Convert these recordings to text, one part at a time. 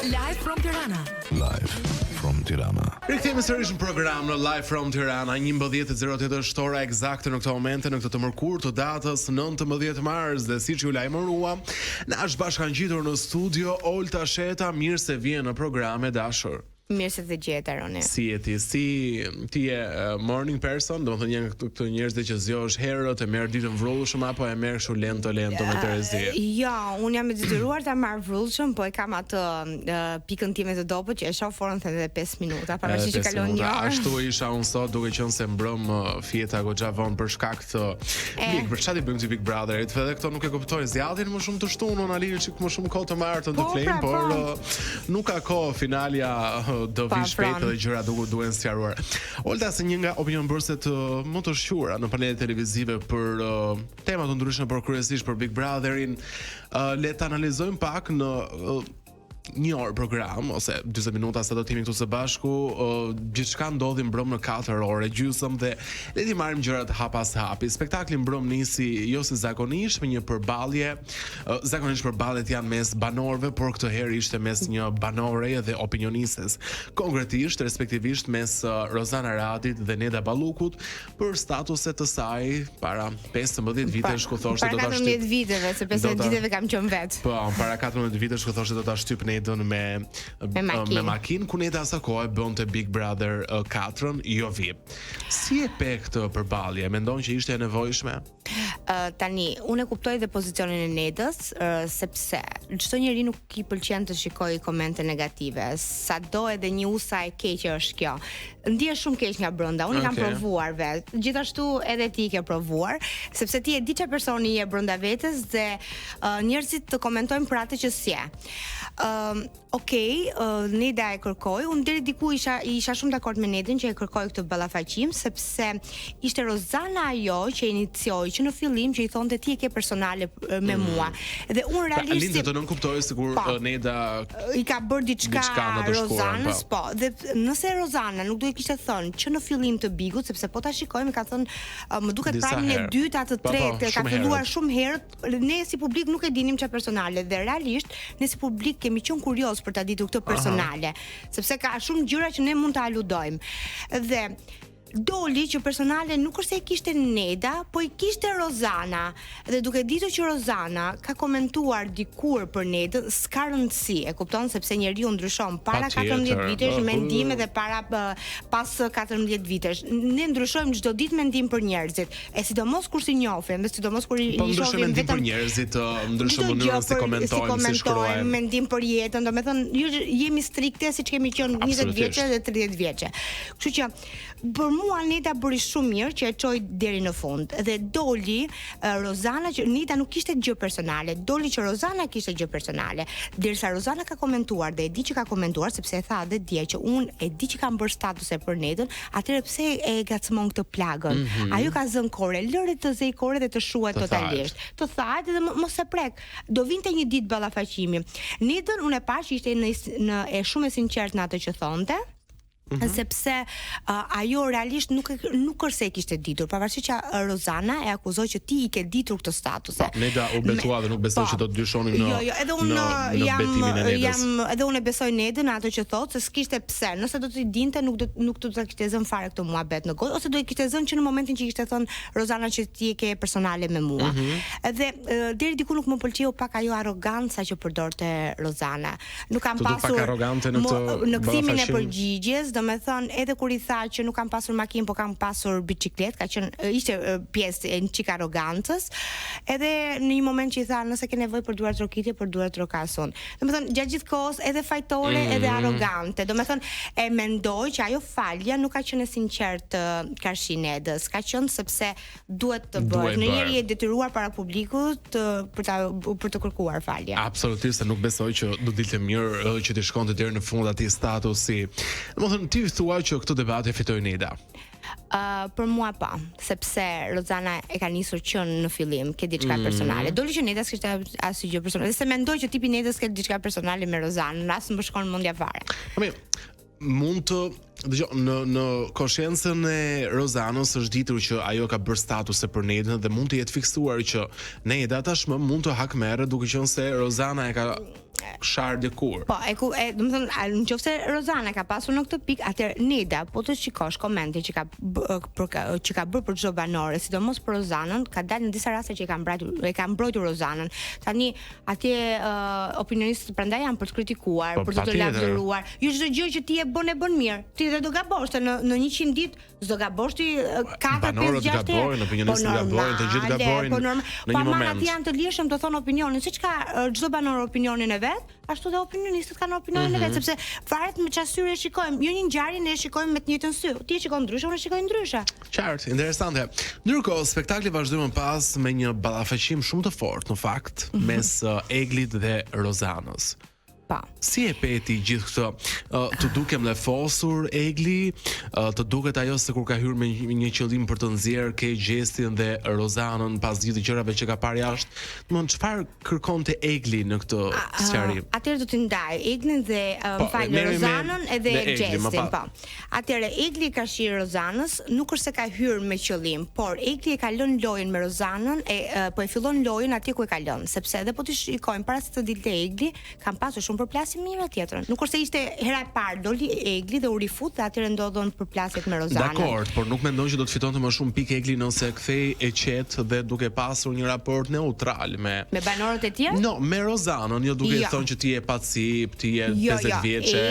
Live from Tirana. Live from Tirana. Rikthehemi sërish në program në Live from Tirana, 11:08 shtora eksakte në këtë moment, në këtë të mërkurë të datës 19 mars, dhe siç ju lajmërua, na është bashkangjitur në studio Olta Sheta, mirë se vjen në program e dashur. Mirë se të gjeta, Roni. Si je ti? Ti je morning person, do të thonë një këto njerëz që zgjohesh herët e merr ditën vrrullshëm apo e merr kështu lento me Terezi? Jo, unë jam e detyruar ta marr vrrullshëm, po e kam atë pikën time të dobët që e shoh forën thënë 5 minuta, pavarësisht që kalon një orë. Ashtu isha unë sot, duke qenë se mbrëm fjeta goxha vonë për shkak të çfarë bëjmë ti Big Brotherit, edhe këto nuk e kuptoj, zjathin më shumë të shtunë, analinë çik më shumë kohë të marrë të flejmë, por nuk ka kohë, finalja do vi shpejt dhe gjëra duhen sqaruar. Olta, se një nga opinionbërësit më të shquara në panelet televizive për tema të ndryshme, por kryesisht për Big Brotherin, le të analizojmë pak në një orë program ose 40 minuta sa do të jemi këtu së bashku, gjithçka ndodhi mbrëm në 4 orë gjysmë dhe le të marrim gjërat hap pas hapi. Spektakli mbrëm nisi jo si zakonisht me një përballje, zakonisht përballjet janë mes banorëve, por këtë herë ishte mes një banore dhe opinionises. Konkretisht, respektivisht mes Rozana Radit dhe Neda Ballukut për statuset të saj para 15 vitesh ku thoshte do ta shtyp. Para 14 viteve, se 15 viteve kam qenë vet. Po, para 14 vitesh ku thoshte do ta shtyp Nedën me makinë, ku Neda sa kohë bënte Big Brother 4-ën jo VIP. Si e pe këtë përballje? Mendon që ishte e nevojshme? Tani, unë e kuptoj dhe pozicionin e Nedës, sepse çdo njeri nuk i pëlqen të shikojë komente negative. Sado edhe një usa e keqe është kjo. Ndihesh shumë keq nga brenda. Unë kam provuar vet. Gjithashtu edhe ti ke provuar, sepse ti e di çfarë personi je brenda vetes dhe njerëzit të komentojnë për atë që si je. Neda e kërkoi, unë deri diku isha shumë dakord me Nedën që e kërkoi këtë ballafaqim, sepse ishte Rozana ajo që inicioi që në fillim që i thonte ti e ke personale me mua. Dhe unë realisht Linda do nuk kuptoj sikur Neda i ka bërë diçka Rozanës, po. Dhe nëse Rozana nuk duhet kishte thënë që në fillim të Bigut, sepse po ta shikojmë, ka thënë më duket pranin e dytë atë tretë, ka filluar shumë herët, ne si publik nuk e dinim çfarë personale dhe realisht ne si publik kemi qenë kurioz për ta ditur këtë personale, sepse ka shumë gjëra që ne mund ta aludojmë. Dhe doli që personale nuk është se e kishte Neda, po i kishte Rozana. Dhe duke ditur që Rozana ka komentuar dikur për Nedën, s'ka rëndësi, e kupton, sepse njeriu ndryshon para 14 vitesh mendime dhe para pas 14 vitesh. Ne ndryshojmë çdo ditë mendim për njerëzit. E sidomos kur si njohim, dhe sidomos kur i shohim vetëm për njerëzit, ndryshon mënyrën si komentojmë, si shkruajmë, mendim për jetën, domethënë jemi strikte siç kemi qenë 20 vjeçë dhe 30 vjeçë. Kështu që për mua Neda bëri shumë mirë që e çoi deri në fund. Dhe doli Rozana që Neda nuk kishte gjë personale, doli që Rozana kishte gjë personale. Derisa Rozana ka komentuar dhe e di që ka komentuar sepse e tha dhe dje që unë e di që kam bërë statuse për Nedën, atëherë pse e gacmon këtë plagën? Ajo ka zënë kore, lëre të zej kore dhe të shuhet totalisht. Të thahet dhe mos e prek. Do vinte një ditë ballafaqimi. Nedën unë e pash që ishte e shumë e sinqertë në atë që thonte. Sepse ajo realisht nuk është se e kishte ditur, pavarësisht që Rozana e akuzoi që ti i ke ditur këtë statuse. Neda u betua dhe nuk besoj që do të dyshonin në edhe unë edhe unë e besoj Nedën ato që thotë se s'kishte pse. Nëse do të dinte nuk do ta kishte zënë fare këtë muhabet në gojë, ose do i kishte zënë që në momentin që kishte thënë Rozana që ti e ke personale me mua. Edhe deri diku nuk më pëlqeu pak ajo arroganca që përdorte Rozana. Nuk kam pasur në kthimin e përgjigjes, me thënë edhe kur i tha që nuk kam pasur makinë, po kam pasur biçikletë, ka qenë ishte pjesë e një çik arrogancës. Edhe në një moment që i tha nëse ke nevojë për duar trokitje, për duar trokasun. Domethënë gjatë gjithë kohës edhe fajtore edhe arrogante. Domethënë e mendoj që ajo falja nuk ka qenë e sinqertë karshi Nedës, ka qenë sepse duhet të bëhet. Në njëri e detyruar para publikut për të kërkuar falje. Absolutisht, nuk besoj që do dilte mirë që të shkonte deri në fund atij statusi. Domethënë ti thua që këtë debat e fitoi Neda. Për mua pa, sepse Rozana e ka nisur që në fillim ke diçka personale. Doli që Neda s'kishte asnjë gjë personale. Dhe se mendoj që tipi Nedës ka diçka personale me Rozanën, as më shkon mendja fare. Mund të në konsciencën e Rozanës është ditur që ajo ka bërë statuse për Nedën dhe mund të jetë fiksuar që Neda tashmë mund të hakmerret duke qenë se Rozana e ka shar dikur. Po, domethënë, nëse Rozana ka pasur në këtë pikë, atëherë Neda, po të shikosh komentin që ka bërë për çdo banore, sidomos për Rozanën, ka dalë në disa raste që e ka mbrojtur Rozanën. Tani atje opinionistët prandaj janë për të kritikuar, për të lavdëruar. Jo çdo gjë që ti e bën mirë. Ti do gabosh në 100 ditë, s'do gabosh ti 4-5-6 herë. Opinionistët gabojnë, të gjithë gabojnë në një moment. Ati janë të lirshëm të thonë opinionin, siç ka çdo banor opinionin e vet, ashtu dhe opinionistët kanë opinionin e vet, sepse varet me çfarë syri e shikojmë. Jo një ngjarje ne e shikojmë me të njëjtën sy. Ti e shikon ndryshe, unë e shikoj ndryshe. Qartë, interesante. Ndërkohë, spektakli vazhdoi më pas me një ballafaqim shumë të fortë në fakt mes Eglit dhe Rozanës. Si e peti gjithë këtë? Të dukem lefosur Egli, të duket ajo se kur ka hyrë me një qëllim për të nxjerrë ke gjestin dhe Rozanën pas gjithë gjërave që ka parë jashtë. Domthon çfarë kërkonte Egli në këtë sqarim? Atëherë do të ndaj Eglin dhe Rozanën edhe gjestin, po. Atëherë Egli ka shirë Rozanës, nuk është se ka hyrë me qëllim, por Egli e ka lënë lojën me Rozanën, po e fillon lojën atje ku e ka lënë, sepse edhe po ti shikojmë para se të dilte Egli, kanë pasur shumë përplasje mira tjetrën. Nuk është se ishte hera e parë doli Egli dhe u rifut dhe atëherë ndodhon përplasjet me Rozanën. Dakor, por nuk mendon që do të fitonte më shumë pikë Egli nëse kthej e qetë dhe duke pasur një raport neutral me banorët e tjerë? No, me Rozanën, jo duke i thonë që ti je pacip, ti je 50 vjeçe,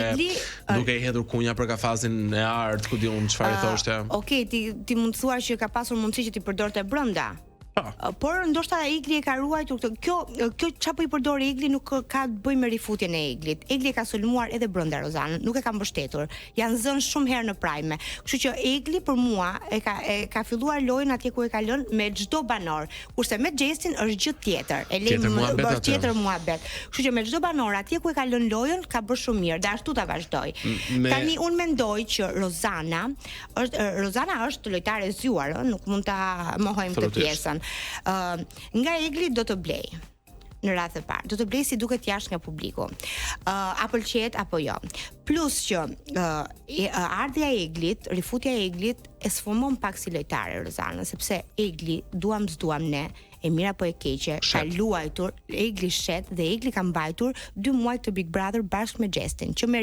duke i hedhur kunja për kafazin e art, ku diun çfarë i thoshte. Okej, ti mund të thuash që ka pasur mundësi që ti përdorte brenda. Por ndoshta Egli e ka ruajtur këtë. Kjo çapo i përdor Egli nuk ka të bëjë me rifutjen e Eglit. Egli e ka sulmuar edhe brenda Rozanën, nuk e ka mbështetur. Janë zënë shumë herë në prajme. Kështu që Egli për mua e ka filluar lojën atje ku e ka lënë me çdo banor, kurse me Gjestin është gjë tjetër. E lejmë tjetër muhabet. Kështu që me çdo banor atje ku e ka lënë lojën ka bërë shumë mirë dhe ashtu ta vazhdoi. Tani unë mendoj që Rozana është lojtare e zgjuar, nuk mund ta mohojmë këtë pjesën. Nga Egli do të blej në radhë të parë, do të blej si duket jashtë nga publiku, a pëlqet apo jo. Plus që ardhja e Eglit, rifutja e Eglit e sfumon pak si lojtare Rozanën, sepse Egli duam s'duam ne, e mira po e keqe, ka luajtur, Egli shet dhe Egli ka mbajtur 2 muaj të Big Brother bashkë me Gjestin, që me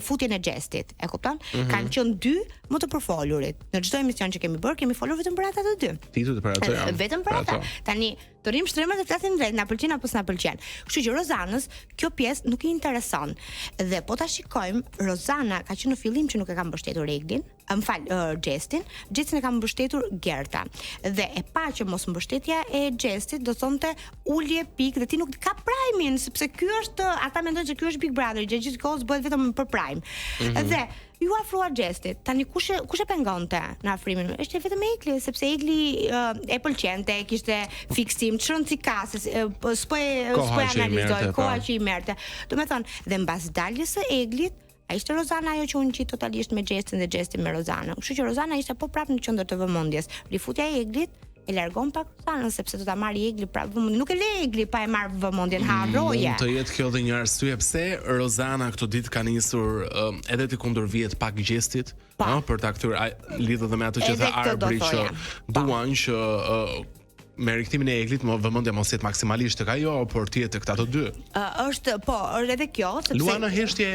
futjen e Gjestit, e kupton? Kanë qenë 2 më të përfolurit. Në çdo emision që kemi bërë, kemi folur vetëm për ata të 2. Titut për ato janë. Vetëm për ata. Tani të rrim shtremat dhe flasim drejt, na pëlqen apo s'na pëlqen. Kështu që Rozanës kjo pjesë nuk i intereson. Dhe po ta shikojmë, Rozana ka qenë në fillim që nuk e ka mbështetur Eglin, Gjestin e ka mbështetur Gerta. Dhe e pa që mos mbështetja e Gjestit do thonte ulje pikë dhe ti nuk ka prime-in, sepse ky është, ata mendojnë se ky është Big Brother, gjithë kohës bëhet vetëm për prime. Dhe ju afruar Gjestit. Tani kush e pengonte në afrimin? Është vetëm Egli, sepse Egli e pëlqente, kishte fiksim, çrën si kasë, s'po analizoj koha që i merrte. Domethënë, dhe mbas daljes së Eglit, ai ishte Rozana ajo që unë qit totalisht me Gjestin dhe Gjestin me Rozanën. Kështu që Rozana ishte po prapë në qendër të vëmendjes. Rifutja e Eglit e largon pak Rozanën sepse do ta marrë Egli prapë vëmendjen. Nuk e le Egli pa e marrë vëmendjen, harroje. Mund të jetë kjo edhe një arsye pse Rozana këtë ditë ka nisur edhe të kundërvihet pak Gjestit, për ta kthyer lidhur edhe me atë që tha Arbri që duan që me riktimin e Eglit, vëmendja mos jetë maksimalisht tek ajo, por të jetë tek ata të dy. Është edhe kjo, sepse luan në heshtje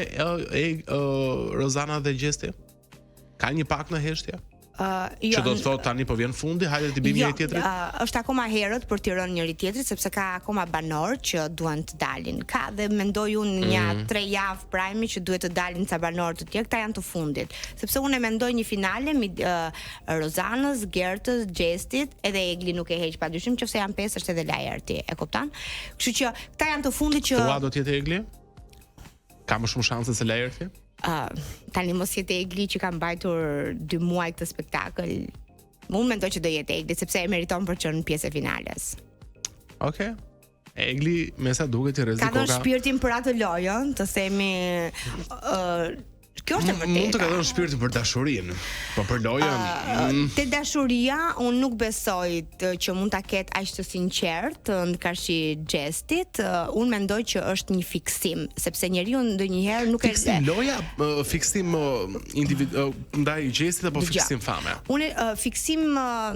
Rozana dhe Gjesti? Ka një pak në heshtje? Që do të thotë tani po vjen fundi, hajde të bëjmë njëri tjetrit. Është akoma herët për të rënë njëri tjetrit sepse ka akoma banor që duan të dalin. Ka dhe mendoj unë një 3 javë prime që duhet të dalin ca banor të tjerë, këta janë të fundit. Sepse unë mendoj një finale midis Rozanës, Gertës, Gjestit, edhe Egli nuk e heq padyshim, nëse janë 5 është edhe Lajerti, e kupton? Kështu që këta janë të fundit që Thua do të jetë Egli? Ka më shumë shanse se Lajerti? Tani mos jetë Egli që ka mbajtur 2 muaj këtë spektakël. Unë mendoj që do jetë Egli sepse e meriton për të qenë pjesë e finales. Okej. Egli me sa duket i rrezikon ka dhënë shpirtin për atë lojën, të themi Kjo është e vërtetë. Mund të ka dhënë shpirtin për dashurinë, po për lojën. Te dashuria unë nuk besoj që mund ta ketë aq të sinqert ndërkësi gestit. Unë mendoj që është një fiksim, sepse njeriu ndonjëherë nuk fiksim loja, fiksim ndaj gestit apo fiksim fame. Unë fiksim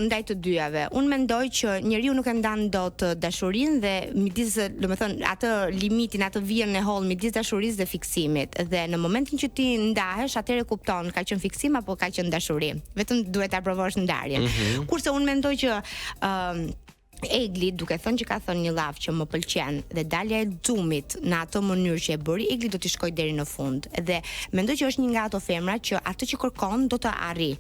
ndaj të dyjave. Unë mendoj që njeriu nuk e ndan dot dashurinë dhe midis, domethënë, atë limitin, atë vijën e holl midis dashurisë dhe fiksimit. Dhe në momentin që ti ndahesh, atëherë kupton ka qenë fiksim apo ka qenë dashuri. Vetëm duhet ta provosh ndarjen. Kurse unë mendoj që Egli, duke thënë që ka thënë një lavë që më pëlqen dhe dalja e Xumit në atë mënyrë që e bëri, Egli do të shkojë deri në fund. Dhe mendoj që është një nga ato femra që atë që kërkon do të arrijë.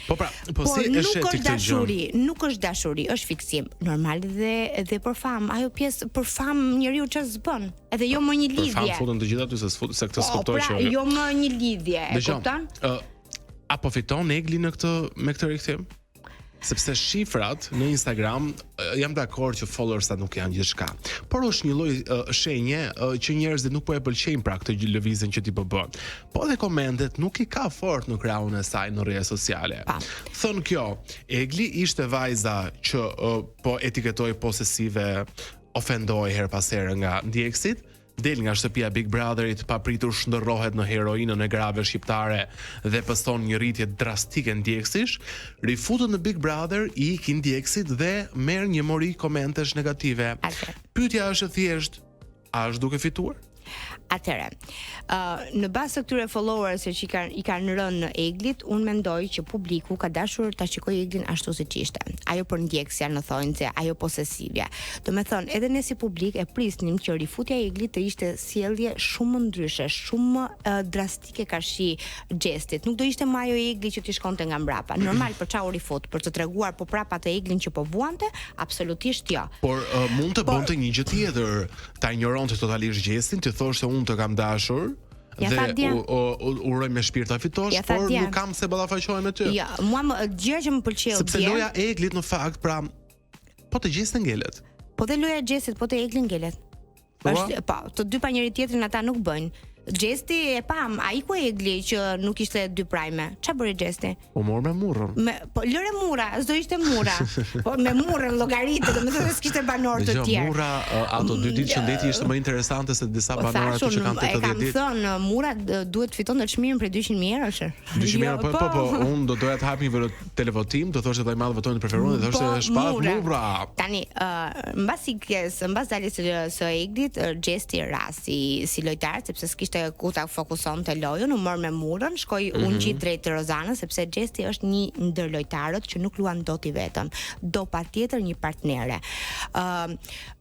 Po si është nuk është dashuri, nuk është dashuri, është fiksim. Normal dhe për fam, ajo pjesë për fam njeriu çfarë s'bën. Edhe jo më një lidhje. Për fam futën të gjitha ty se këtë skuptoj që. Jo më një lidhje, e kupton? Apo fiton Egli me këtë rikthim? Sepse shifrat në Instagram, jam dakord që followersat nuk janë gjithçka, por është një lloj shenje që njerëzit nuk po e pëlqejnë pra këtë lëvizjen që ti po bën. Po dhe komentet nuk i ka fort në krahun e saj në rrjetet sociale. Thon kjo, Egli ishte vajza që po etiketoi posesive, ofendoi her pas here nga ndjekësit. Del nga shtëpia Big Brotherit, papritur shndërrohet në heroinën e grave shqiptare dhe poston një rritje drastike ndjekësish, rifutet në Big Brother, i ikin ndjekësit dhe merr një mori komentesh negative. Pyetja është thjesht, a është duke fituar? Atëre, në bazë të këtyre followersve që i kanë rënë në Eglit, unë mendoj që publiku ka dashur ta shikojë Eglin ashtu siç ishte. Ajo për ndjekësja në thonjse, ajo posesivja. Do me thonë, edhe ne si publik e prisnim që rifutja e Eglit të ishte sjellje shumë ndryshe, shumë drastike karshi gestit. Nuk do ishte më ajo Egli që ti shkonte nga mbrapa. Normal për çau rifut, për të treguar po prapa të Eglin që po vuante, absolutisht jo. Por mund të bënte një gjë tjetër, ta injoronte totalisht gestin, të thoshte unë të kam dashur dhe uroj me shpirt ta fitosh, por nuk kam se ballafaqohem me ty. Jo, mua gjëja që më pëlqeu sepse loja e Eglit në fakt, pra, po të gjeste ngelet. Po të loja e Xhesit, po të Eglit ngelet. Është, po, të dy pa njëri tjetrin ata nuk bëjnë. Xhesti e pam, ai ku Egli që nuk ishte dy prajme. Ç'a bëri Xhesti? Po mor me murrën. Po lëre murra, s'do ishte murra. Po me murrën llogaritë, domethënë s'kishte banor të tjerë. Murra, ato 2 ditë që ndeti ishte më interesante se disa banora që kanë 80 ditë. E kam thënë, murra duhet fitonte çmimin për 200.000 €. 200.000 €, po, unë do doja të hap një televotim, do thoshte ai madh votojnë të preferuar dhe thoshte shpat murra. Tani, mbas daljes së Eglit, Xhesti rasti si lojtar, sepse s'kishte ku ta fokusonte lojën, u mor me murrën, shkoi unë gjit drejt Rozanës, sepse Xhesti është një ndër lojtarët që nuk luan dot i vetëm. Do patjetër një partnere.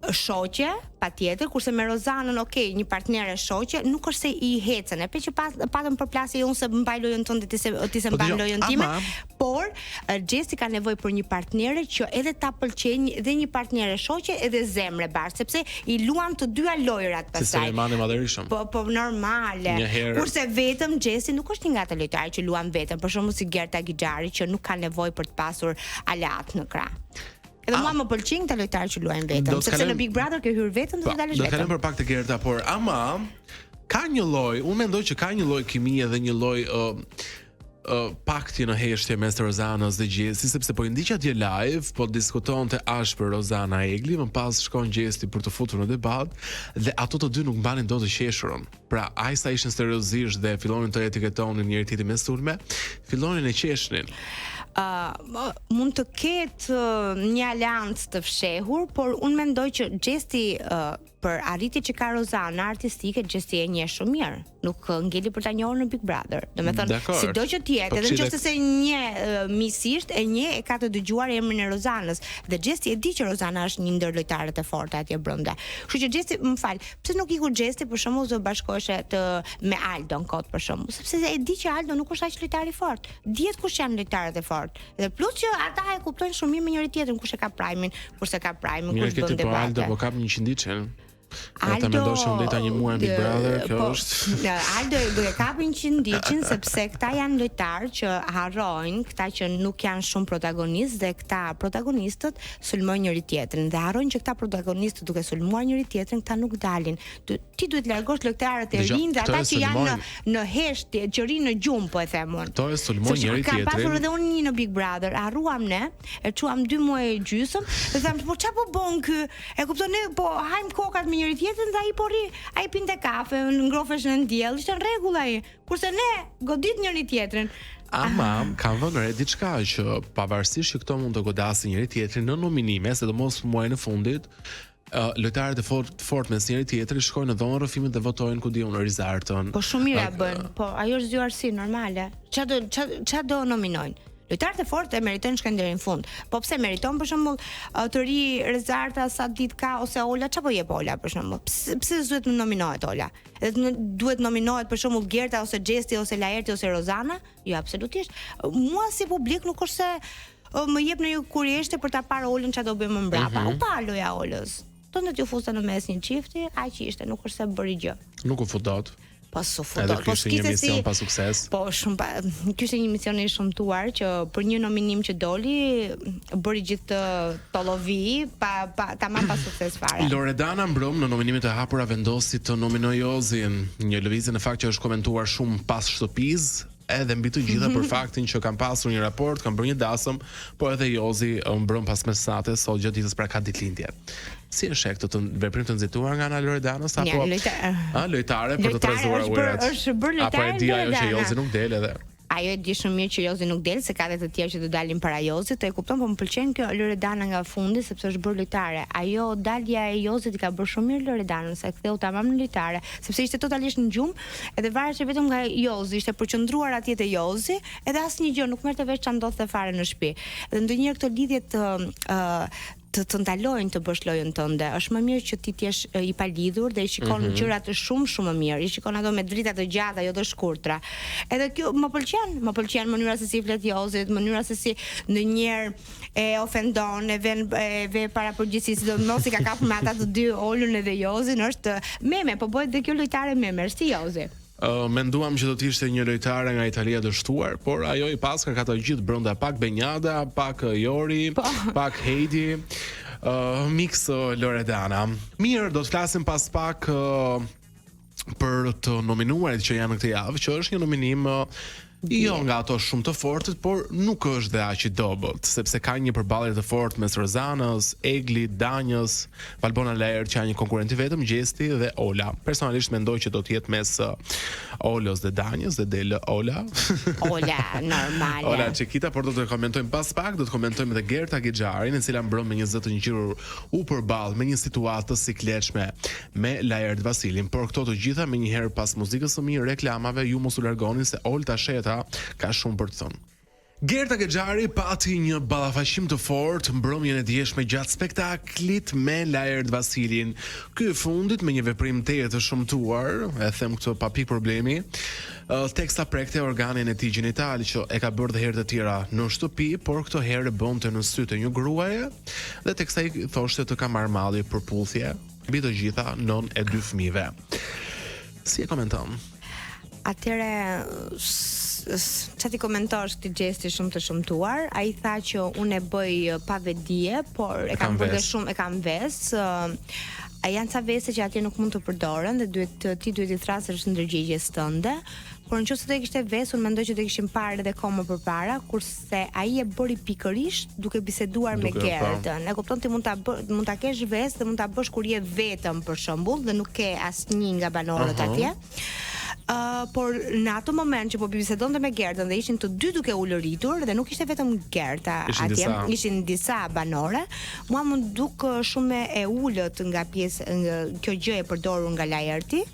Shoqe, patjetër, kurse me Rozanën, okay, një partnere shoqe, nuk është se i hecën, e pe që patëm përplasje unë se mbaj lojën tënde, ti se mban lojën time, por Xhesti ka nevojë për një partnere që edhe ta pëlqejë, dhe një partnere shoqe edhe zemre bashkë, sepse i luan të dyja lojrat pastaj. Si Sulejmani Madhërishëm. Po normale. Kurse vetëm Xhesi nuk është një nga ato lojtarë që luan vetëm, për shembull si Gerta Gixhari që nuk ka nevojë për të pasur alat në krah. Edhe mua më pëlqejnë këta lojtarë që luajnë vetëm, sepse në Big Brother ke hyr vetëm dhe dalësh vetëm. Do të kalojmë për pak të Gerta, por ama ka një lloj, unë mendoj që ka një lloj kimie dhe një lloj pakti në heshtje mes Rozanës dhe Xhesit, sepse po i ndiq atje live, po diskutonte ashpër Rozana Egli, më pas shkon Xhesti për të futur në debat dhe ato të dy nuk mbanin dot të qeshurën. Pra, ai sa ishin seriozisht dhe fillonin të etiketonin njëri tjetrin me sulme, fillonin e qeshnin. Mund të ketë një aleancë të fshehur, por unë mendoj që Xhesti për arritjet që ka Rozana artistike, Xhesti e njeh shumë mirë. Nuk ngeli për ta njohur në Big Brother. Domethënë, sido që të jetë, edhe nëse se njeh miqësisht, e ka të dëgjuar emrin e Rozanës dhe Xhesti e di që Rozana është një ndër lojtarët e fortë atje brenda. Kështu që Xhesti, më fal, pse nuk iku Xhesti për shembull të bashkoheshe me Aldon kot për shembull, sepse e di që Aldo nuk është aq lojtar i fortë. Dihet kush janë lojtarët e fortë. Dhe plus që ata e kuptojnë shumë mirë me njëri tjetrin kush e ka prime-in, kurse ka prime, kush bën debat. Aldo po kap 100 ditë. Aldo mendosh unë dita një muaj në Big Brother, kjo është. Aldo do e kapin qindiqin sepse këta janë lojtarë që harrojnë, këta që nuk janë shumë protagonistë dhe këta protagonistët sulmojnë njëri tjetrin dhe harrojnë që këta protagonistët duke sulmuar njëri tjetrin këta nuk dalin. Ti duhet largosh lojtarët e rinj dhe ata që janë në heshtje, që rinë në gjumë, po e them unë. Këto e sulmojnë njëri tjetrin. Ka pasur edhe unë një në Big Brother, harruam ne, e çuam 2 muaj gjysmë dhe tham po çfarë po bën ky? E kupton ne, po hajm kokat me njëri tjetrin dhe ai po ri, ai pinte kafe, ngrofesh në diell, ishte në rregull ai. Kurse ne godit njëri tjetrin. Ama kam vënë re diçka që pavarësisht që këto mund të godasin njëri tjetrin në nominime, sidomos muajin e fundit, lojtarët e fort mes njëri tjetrit shkojnë në dhomën e rrëfimit dhe votojnë ku diun Rizartën. Po shumë mirë bën. Po ajo është zgjuarsi normale. Ç'a do nominojnë? Lojtarët e fortë e meritojnë shkojnë deri në fund. Po pse meriton për shembull të ri Rizarta sa ditë ka ose Ola, çapo jep Ola për shembull? Pse duhet të nominohet Ola? Edhe duhet nominohet për shembull Gerta ose Xhesti ose Laerti ose Rozana? Jo, absolutisht. Mua si publik nuk është se më jep në ju kurreshte për ta parë Olën ç'a do bëjmë më mbrapa. U pa loja Olës. Tonë t'ju fusta në mes një çifti, aq ishte, nuk është se bëri gjë. Nuk u fut dot. Po sufudot, po kishte një mision pa sukses. Po shumë kishte një mision i shëmtuar që për një nominim që doli bëri gjithë tollovi tamam pa sukses fare. Loredana Mbrum në nominimet e hapura vendosi të nominojë Ozin, një lëvizje në fakt që është komentuar shumë pas shtëpisë, edhe mbi të gjitha për faktin që kanë pasur një raport, kanë bërë një dasëm, po edhe Jozi mbrëm pas mesatës sot gjatë ditës pra ka ditëlindje. Si e sheh këtë veprim të nxituar nga ana Loredanës apo lojtare për të trezuar urat? Është bërë lojtare. Apo e di ajo që Jozi nuk del edhe. Ajo e di shumë mirë që Jozi nuk del, se ka edhe të tjerë që do dalin para Jozit, e kupton, po më pëlqen kjo Loredana nga fundi sepse është bërë lojtare. Ajo dalja e Jozit i ka bërë shumë mirë Loredanën, se ktheu tamam në lojtare, sepse ishte totalisht në gjumë, edhe varet vetëm nga Jozi, ishte përqendruar atje te Jozi, edhe asnjë gjë nuk merrte vesh ç'a ndodhte fare në shtëpi. Dhe ndonjëherë këto lidhje të ndalojnë të bësh lojën tënde. Është më mirë që ti të jesh i palidhur dhe i shikon gjërat shumë më mirë. I shikon ato me drita të gjata, jo të shkurtra. Edhe kjo më pëlqen mënyra se si flet Jozit, mënyra se si ndonjëherë e ofendon, e ve para përgjithësisë, sidomos i ka kapur me ata të dy Olën edhe Jozin, është meme, po bëhet dhe kjo lojtare meme, si Jozi. Menduam që do të ishte një lojtare nga Italia dështuar, por ajo i paska ka të gjithë brenda, pak Benjada, pak Jori, pak Heidi, mix Loredana. Mirë, do të flasim pas pak për të nominuarit që janë në këtë javë, që është një nominim jo nga ato shumë të fortit, por nuk është dhe aq i dobët, sepse ka një përballje të fortë mes Rozanës, Eglit, Danjës, Valbona Laert që janë një konkurrenti vetëm, Gjesti dhe Ola. Personalisht mendoj që do të jetë mes Olës dhe Danjës dhe del Ola. Ola, normale. Ola Çekita, por do të komentojmë pas pak, do të komentojmë edhe Gerta Gixharin, e cila mbrëm me një zë të ngjyrur u përball me një situatë të sikletshme me Laert Vasilin, por këto të gjitha me një herë pas muzikës së mirë, reklamave, ju mos u largoni se Olta Sheta ka shumë për të thënë. Gerta Gixhari pati një ballafaqim të fortë mbrëmjen e djeshme gjatë spektaklit me Laert Vasilin. Ky i fundit me një veprim të shëmtuar, e them këtë pa pikë problemi, teksta prekte organin e tij gjinital që e ka bërë dhe herë të tjera në shtëpi, por këtë herë bënte në sy të një gruaje dhe teksta i thoshte të ka marrë malli për puthje mbi të gjitha nën e 2 fëmijëve. Si e komenton? Atëre çfarë ti komentosh këtë gjesti shumë të shëmtuar? Ai tha që unë e bëj pa vetdije, por e kam bërë shumë, e kam vesë. Janë ca vese që atje nuk mund të përdoren dhe ti duhet i thrasësh ndërgjegjes tënde. Por nëse do të kishte vesë, unë mendoj që do kishim parë edhe kohë më përpara, kurse ai e bëri pikërisht duke biseduar me Gertën. E kupton, ti mund ta kesh vesë dhe mund ta bësh kur je vetëm për shembull dhe nuk ke asnjë nga banorët atje. Por në ato moment që po bisedonte me Gertën dhe ishin të dy duke u lëritur dhe nuk ishte vetëm Gerta atje, ishin disa banore, mua më duk shumë e ulët nga kjo gjë e përdorur nga Laerti,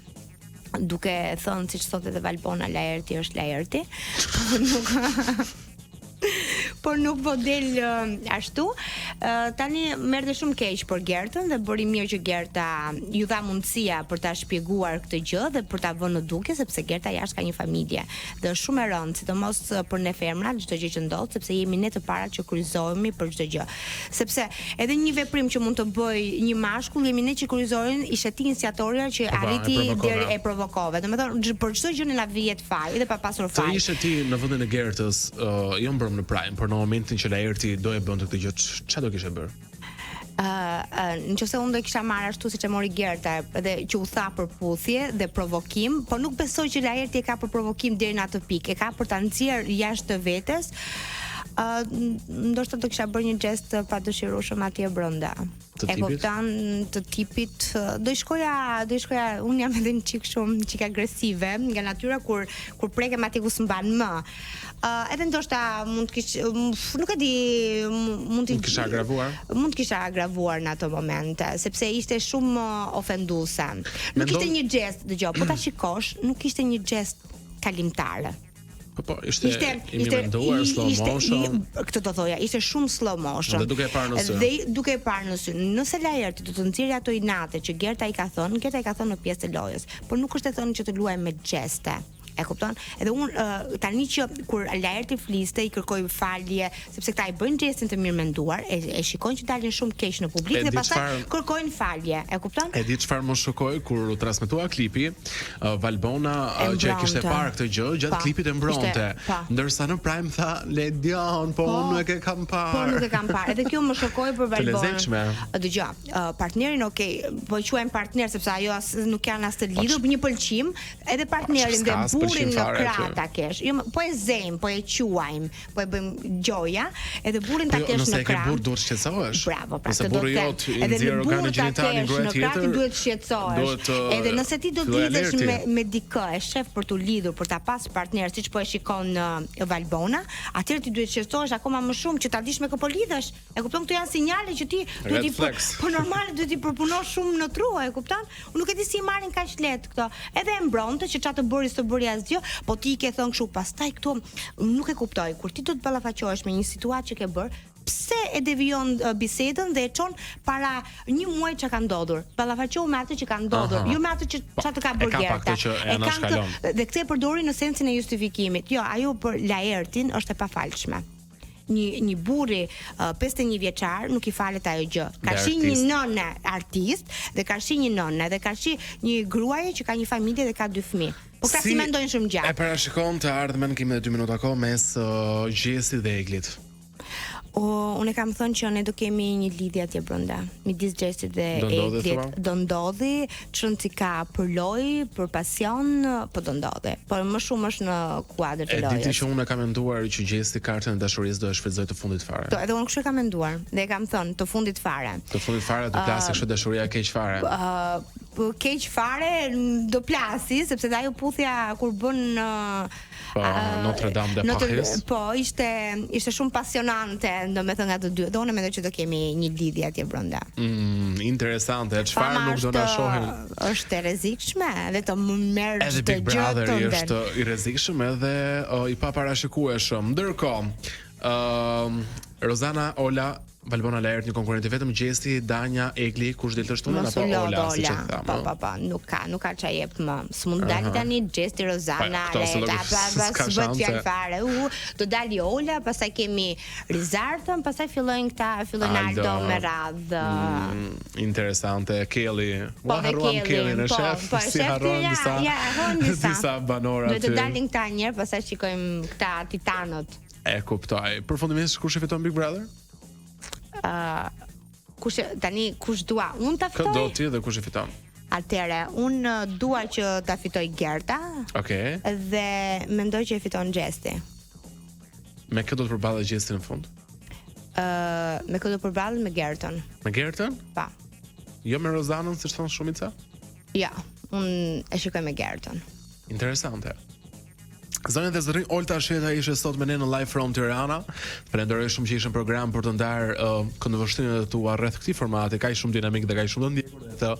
duke thënë siç thotë edhe Valbona, Laerti është Laerti, por nuk po del ashtu. Tani merrte shumë keq për Gertën dhe bëri mirë që Gerta ju dha mundësia për ta shpjeguar këtë gjë dhe për ta vënë në dukje, sepse Gerta jashtë ka një familje dhe është shumë e rëndë, sidomos për ne femrat, çdo gjë që ndodh, sepse jemi ne të parat që kryqëzohemi për çdo gjë. Sepse edhe një veprim që mund të bëj një mashkull, jemi ne që kryqëzohen, ishte ti iniciatorja që arriti deri e provokove. Domethënë për çdo gjë na vihet faj, edhe pa pasur faj. Të ishe ti në vendin e Gertës, jo mbrëm në prime, por në momentin që Laerti do e bënte këtë gjë, çfarë do kishe bërë? Nëse unë do kisha marrë ashtu siç e mori Gerta, edhe që u tha për puthje dhe provokim, po nuk besoj që Laerti e ka për provokim deri në atë pikë, e ka për ta nxjerr jashtë të vetes. Ndoshta do kisha bërë një gest pa dëshirueshëm atje brenda. E kupton, të tipit do shkoja, unë jam edhe një çik agresive nga natyra, kur prekem atje ku s'mban më. Edhe ndoshta mund të kish, nuk e di, mund të kisha agravuar. Mund të kisha agravuar në ato momente, sepse ishte shumë ofenduese. Nuk ishte një gest, dëgjoj, po ta shikosh, nuk ishte një gest kalimtare. Po, ishte i menduar slow motion. Këtë do thoja, ishte shumë slow motion. Dhe duke e parë në sy. Dhe duke e parë në sy. Nëse Laerti do të nxjerrë ato inate që Gerta i ka thënë në pjesë të lojës, por nuk është e thënë që të luaj me gjeste. E kupton? Edhe unë tani që kur Laerti fliste, i kërkoj falje, sepse këta i bëjnë gjestin të mirë menduar, e shikojnë që dalin shumë keq në publik dhe pastaj kërkojnë falje, e kupton? E di çfarë më shokoi kur u transmetua klipi, Valbona që kishte parë këtë gjë, gjatë klipit e mbronte, ndërsa në prime tha Ledion, po unë nuk e kam parë. Po nuk e kam parë. Edhe kjo më shokoi për Valbona. Dëgjoj, partnerin, po e quajmë partner sepse ajo nuk janë as të lidhur, një pëlqim, edhe partnerin dhe burin në krah ta kesh. Jo, po e zejm, po e quajm, po e bëjmë gjoja, edhe burin ta kesh në krah. Nëse e ke burr duhet të shqetësohesh. Bravo, pra. Nëse burri jot i nxjerr organin gjinital në grua tjetër, duhet të shqetësohesh. Edhe nëse ti do të lidhesh me dikë, e shef për tu lidhur, për ta pas partner, siç po e shikon Valbona, atëherë ti duhet të shqetësohesh akoma më shumë që ta dish me kë po lidhesh. E kupton, këto janë sinjale që ti duhet të po normale duhet të përpunosh shumë në tru, e kupton? Unë nuk e di si marrin kaq lehtë këto. Edhe e mbronte që çfarë të bëri s'të bëri asgjë, po ti ke thënë kështu, pastaj këtu nuk e kuptoj. Kur ti do të ballafaqohesh me një situatë që ke bër, pse e devijon bisedën dhe e çon para një muaji çka ka ndodhur. Ballafaqohu me atë që ka ndodhur, jo me atë që çfarë të ka bërë Gerta. Dhe këtë e përdori në sensin e justifikimit. Jo, ajo për Laertin është e pafalshme. Një burri 51 vjeçar nuk i falet ajo gjë. Ka shi një nënë artist dhe ka shi një nënë dhe ka shi një gruaje që ka një familje dhe ka 2 fëmijë. Po këta si mendojnë shumë gjatë. E parashikon të ardhmen, kemi 2 minuta kohë mes Gjesit dhe Eglit. Unë kam thënë që ne do kemi një lidhje atje brenda, midis Gjesit dhe Eglit. Do ndodhi, çon si ka për lojë, për pasion, po do ndodhi. Por më shumë është në kuadër të lojës. E diti që unë kam menduar që Gjesi kartën e dashurisë do e shfrytëzoj të fundit fare. Edhe unë kështu e kam menduar, dhe e kam thënë të fundit fare. Të fundit fare do plasë kështu dashuria keq fare. Keq fare do plasi, sepse dhe ajo puthja kur bën Notre Dame de Paris. Po, ishte shumë pasionante, domethënë nga të dy. Dhe unë mendoj që do kemi një lidhje atje brenda. Interesante. Çfarë nuk do na shohim? Është e rrezikshme, dhe të më merr çdo gjë. Edhe Big Brother është i rrezikshëm edhe i paparashikueshëm. Ndërkohë, Rozana, Ola, Valbona Laert, një konkurrenti vetëm Gjesi, Danja, Egli, kush del të shtunën apo Ola, siç e thamë. Po, nuk ka çaj jep më. S'mund dali tani Gjesi, Rozana, s'bët fjalë fare. Do dali Ola, pastaj kemi Rizartën, pastaj fillojnë Aldo me radhë. Interesante, Kelly. Harruam Kelly në shef, si harron disa banora aty. Do të dalin këta një herë, pastaj shikojmë këta titanët. E kuptoj. Përfundimisht kush e fiton Big Brother? Kush dua unë ta fitoj? Do ti dhe kush e fiton? Atëre, unë dua që ta fitoj Gerta. Okej. Dhe mendoj që e fiton Gjesti. Me kë do të përballet Gjesti në fund? Me kë do të përballet me Gertën. Me Gertën? Pa. Jo me Rozanën, siç thon shumica? Ja, unë e shikoj me Gertën. Interesante. Zonja dhe zërin, Olta Sheta ishe sot me ne në Live from Tirana. Falenderoj shumë që ishën program për të ndarë këndvështrimet e tua rreth këtij formati, kaq shumë dinamik dhe kaq shumë të ndjekur, dhe të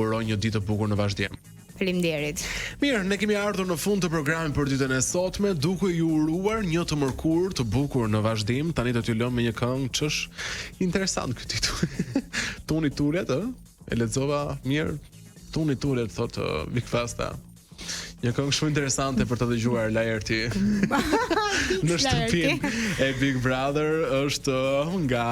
uroj një ditë të bukur në vazhdim. Faleminderit. Mirë, ne kemi ardhur në fund të programit për ditën e sotme, duke ju uruar një të mërkur, të bukur në vazhdim. Tani do t'ju lëm me një këngë ç'sh interesant ky titull. Tuni Tulet, ë? E lexova mirë. Tuni Tulet thotë Big Fasta. Një këngë shumë interesante për të dëgjuar Laerti. Në shtëpinë e Big Brother është nga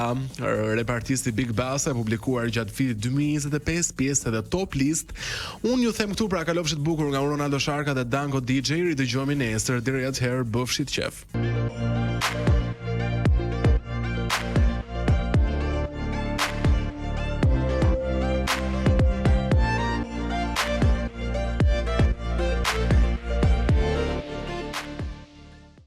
repartisti Big Bass, e publikuar gjatë vitit 2025, pjesë edhe top list. Unë ju them këtu pra kalofshit bukur nga Ronaldo Sharka dhe Danko DJ, ridëgjohemi nesër, deri atëherë bëfshit qef.